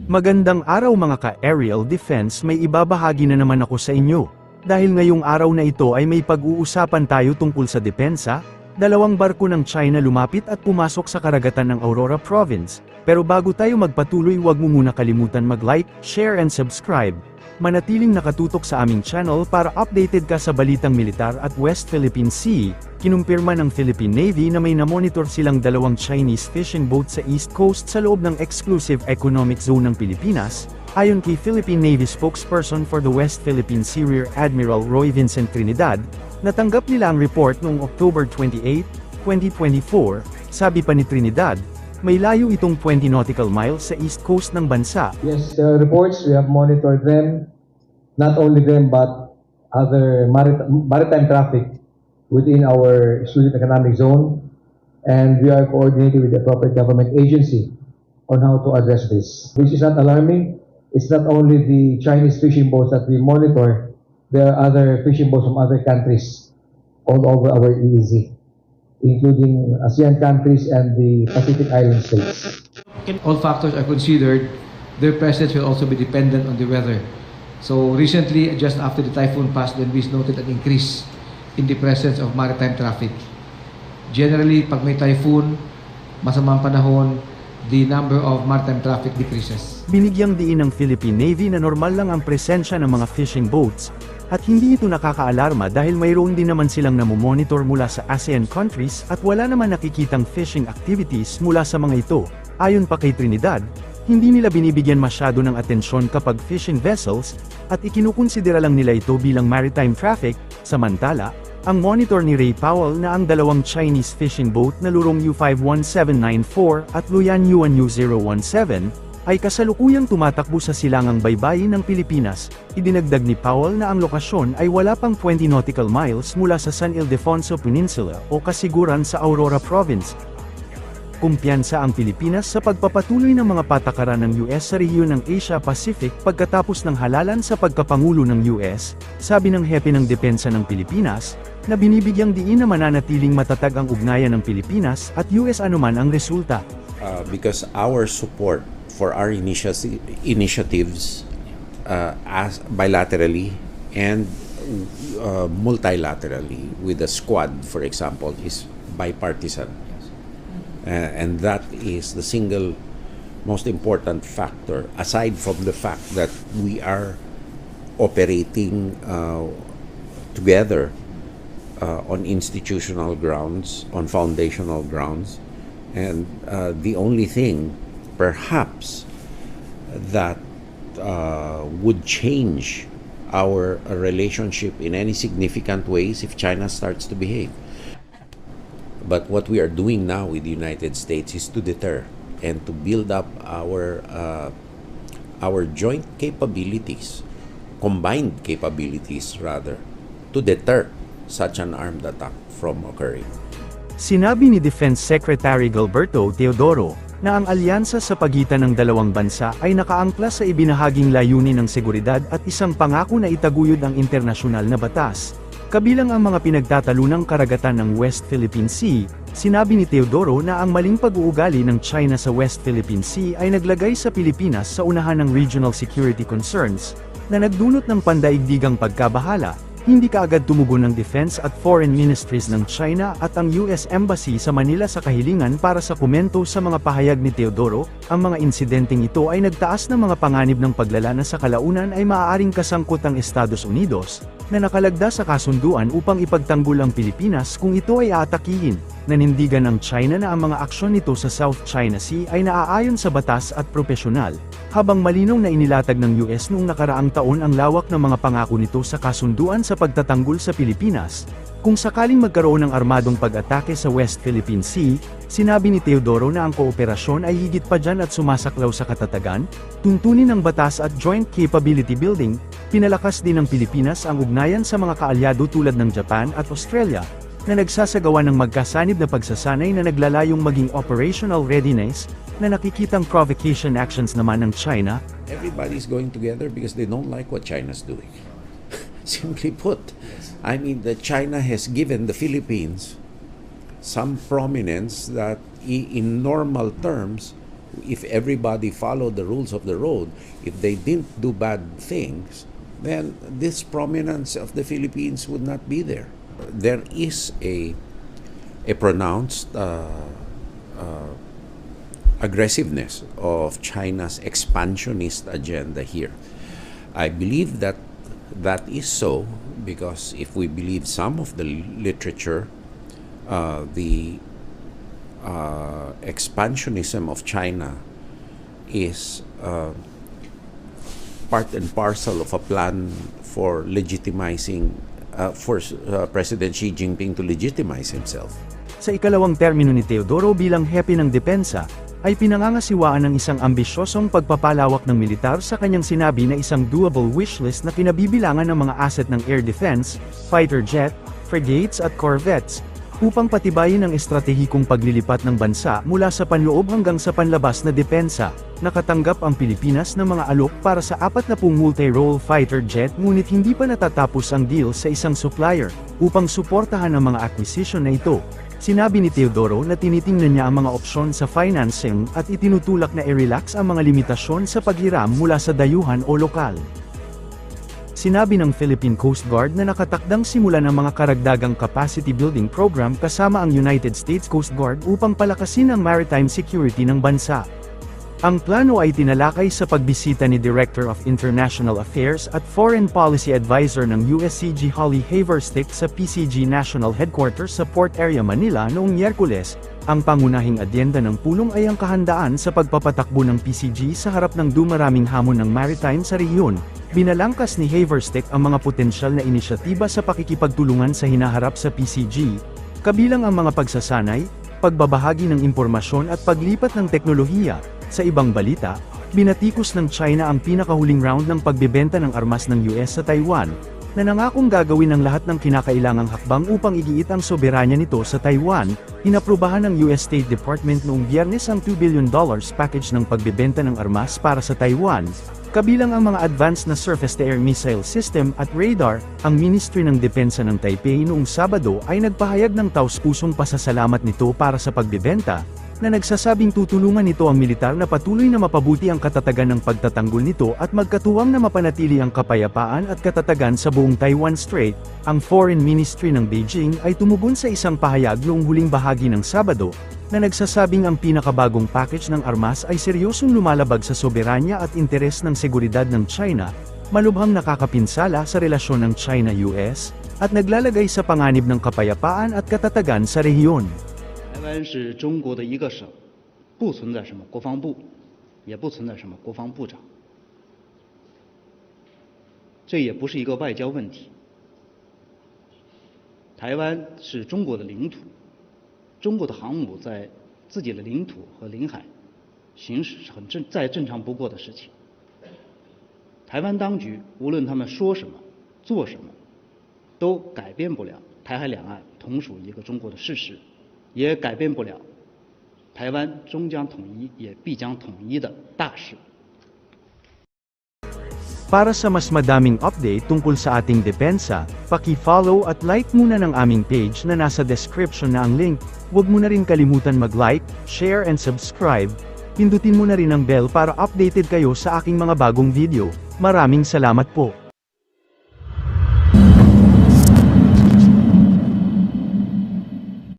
Magandang araw mga ka-aerial defense, may ibabahagi na naman ako sa inyo. Dahil ngayong araw na ito ay may pag-uusapan tayo tungkol sa depensa, dalawang barko ng China lumapit at pumasok sa karagatan ng Aurora Province. Pero bago tayo magpatuloy, huwag mo muna kalimutan mag-like, share and subscribe. Manatiling nakatutok sa aming channel para updated ka sa balitang militar at West Philippine Sea. Kinumpirma ng Philippine Navy na may namonitor silang dalawang Chinese fishing boat sa East Coast sa loob ng Exclusive Economic Zone ng Pilipinas, ayon kay Philippine Navy spokesperson for the West Philippine Sea Rear Admiral Roy Vincent Trinidad. Natanggap nila ang report noong October 28, 2024, sabi pa ni Trinidad, may layo itong 20 nautical miles sa east coast ng bansa. Yes, the reports, we have monitored them, not only them but other maritime traffic within our exclusive economic zone, and we are coordinating with the appropriate government agency on how to address this. This is not alarming. It's not only the Chinese fishing boats that we monitor, there are other fishing boats from other countries all over our EEZ, including ASEAN countries and the Pacific Island states. All factors are considered, their presence will also be dependent on the weather. So recently, just after the typhoon passed, the NBS noted an increase in the presence of maritime traffic. Generally, pag may typhoon, masamang panahon, the number of maritime traffic decreases. Binigyang diin ng Philippine Navy na normal lang ang presensya ng mga fishing boats, at hindi ito nakakaalarma dahil mayroon din naman silang namomonitor mula sa ASEAN countries at wala naman nakikitang fishing activities mula sa mga ito. Ayon pa kay Trinidad, hindi nila binibigyan masyado ng atensyon kapag fishing vessels, at ikinukonsidera lang nila ito bilang maritime traffic. Samantala, ang monitor ni Ray Powell na ang dalawang Chinese fishing boat na lurong U51794 at Luyan Yuan U017, ay kasalukuyang tumatakbo sa silangang baybayin ng Pilipinas. Idinagdag ni Powell na ang lokasyon ay wala pang 20 nautical miles mula sa San Ildefonso Peninsula o kasiguran sa Aurora Province. Kumpiyansa ang Pilipinas sa pagpapatuloy ng mga patakaran ng US sa rehiyon ng Asia-Pacific pagkatapos ng halalan sa pagkapangulo ng US, sabi ng hepe ng depensa ng Pilipinas, na binibigyang diin na mananatiling matatag ang ugnayan ng Pilipinas at US anuman ang resulta. Because our support for our initiatives as bilaterally and multilaterally with the Squad, for example, is bipartisan. And that is the single most important factor, aside from the fact that we are operating together on institutional grounds, on foundational grounds. And the only thing perhaps that would change our relationship in any significant ways if China starts to behave. But what we are doing now with the United States is to deter and to build up our joint capabilities, combined capabilities rather, to deter such an armed attack from occurring. Sinabi ni Defense Secretary Gilberto Teodoro na ang alyansa sa pagitan ng dalawang bansa ay nakaangkla sa ibinahaging layunin ng seguridad at isang pangako na itaguyod ang internasyonal na batas. Kabilang ang mga pinagtatalunang karagatan ng West Philippine Sea. Sinabi ni Teodoro na ang maling pag-uugali ng China sa West Philippine Sea ay naglagay sa Pilipinas sa unahan ng regional security concerns, na nagdulot ng pandaigdigang pagkabahala. Hindi kaagad tumugon ng Defense at Foreign Ministries ng China at ang US Embassy sa Manila sa kahilingan para sa komento sa mga pahayag ni Teodoro. Ang mga insidenteng ito ay nagtaas ng mga panganib ng paglalana sa kalaunan ay maaaring kasangkot ang Estados Unidos, na nakalagda sa kasunduan upang ipagtanggol ang Pilipinas kung ito ay aatakihin. Nanindigan ng China na ang mga aksyon nito sa South China Sea ay naaayon sa batas at propesyonal, habang malinong na inilatag ng US noong nakaraang taon ang lawak ng mga pangako nito sa kasunduan sa pagtatanggol sa Pilipinas. Kung sakaling magkaroon ng armadong pag-atake sa West Philippine Sea, sinabi ni Teodoro na ang kooperasyon ay higit pa dyan at sumasaklaw sa katatagan, tuntunin ng batas at joint capability building. Pinalakas din ng Pilipinas ang ugnayan sa mga kaalyado tulad ng Japan at Australia, na nagsasagawa ng magkasanib na pagsasanay na naglalayong maging operational readiness, na nakikitang provocation actions naman ng China. Everybody's going together because they don't like what China's doing. Simply put, I mean that China has given the Philippines some prominence that in normal terms if everybody followed the rules of the road, if they didn't do bad things, then this prominence of the Philippines would not be there. There is a pronounced aggressiveness of China's expansionist agenda here. I believe that that is so because if we believe some of the literature, the expansionism of China is part and parcel of a plan for legitimizing, for President Xi Jinping to legitimize himself. Sa ikalawang termino ni Teodoro bilang hepe ng depensa, ay pinangangasiwaan ng isang ambisyosong pagpapalawak ng militar sa kanyang sinabi na isang doable wishlist na kinabibilangan ng mga asset ng air defense, fighter jet, frigates at corvettes, upang patibayin ang estratehikong paglilipat ng bansa mula sa panloob hanggang sa panlabas na depensa. Nakatanggap ang Pilipinas ng mga alok para sa 40 multi-role fighter jet ngunit hindi pa natatapos ang deal sa isang supplier, upang suportahan ang mga acquisition na ito. Sinabi ni Teodoro na tinitingnan niya ang mga opsyon sa financing at itinutulak na i-relax ang mga limitasyon sa paghiram mula sa dayuhan o lokal. Sinabi ng Philippine Coast Guard na nakatakdang simulan ang mga karagdagang capacity building program kasama ang United States Coast Guard upang palakasin ang maritime security ng bansa. Ang plano ay tinalakay sa pagbisita ni Director of International Affairs at Foreign Policy Advisor ng USCG Holly Haverstick sa PCG National Headquarters sa Port Area Manila noong Miyerkules. Ang pangunahing adyenda ng pulong ay ang kahandaan sa pagpapatakbo ng PCG sa harap ng dumaraming hamon ng maritime sa rehiyon. Binalangkas ni Haverstick ang mga potensyal na inisyatiba sa pakikipagtulungan sa hinaharap sa PCG, kabilang ang mga pagsasanay, pagbabahagi ng impormasyon at paglipat ng teknolohiya. Sa ibang balita, binatikos ng China ang pinakahuling round ng pagbebenta ng armas ng US sa Taiwan, na nangakong gagawin ang lahat ng kinakailangang hakbang upang igiit ang soberanya nito sa Taiwan. Inaprubahan ng US State Department noong Biyernes ang $2 billion package ng pagbebenta ng armas para sa Taiwan, kabilang ang mga advanced na surface-to-air missile system at radar. Ang Ministry ng Depensa ng Taipei noong Sabado ay nagpahayag ng taus-pusong pasasalamat nito para sa pagbebenta, na nagsasabing tutulungan nito ang militar na patuloy na mapabuti ang katatagan ng pagtatanggol nito at magkatuwang na mapanatili ang kapayapaan at katatagan sa buong Taiwan Strait. Ang Foreign Ministry ng Beijing ay tumugon sa isang pahayag noong huling bahagi ng Sabado, na nagsasabing ang pinakabagong package ng armas ay seryosong lumalabag sa soberanya at interes ng seguridad ng China, malubhang nakakapinsala sa relasyon ng China-US, at naglalagay sa panganib ng kapayapaan at katatagan sa rehiyon. 台湾是中国的一个省，不存在什么国防部，也不存在什么国防部长，这也不是一个外交问题。台湾是中国的领土，中国的航母在自己的领土和领海行驶是再正常不过的事情。台湾当局无论他们说什么、做什么，都改变不了台海两岸同属一个中国的事实。 也改变不了台湾终将统一也必将统一的大事。 Para sa mas madaming update tungkol sa ating depensa, paki-follow at like muna ng aming page na nasa description na ang link. Huwag mo na rin kalimutan mag-like, share and subscribe. Pindutin mo na rin ang bell para updated kayo sa aking mga bagong video. Maraming salamat po.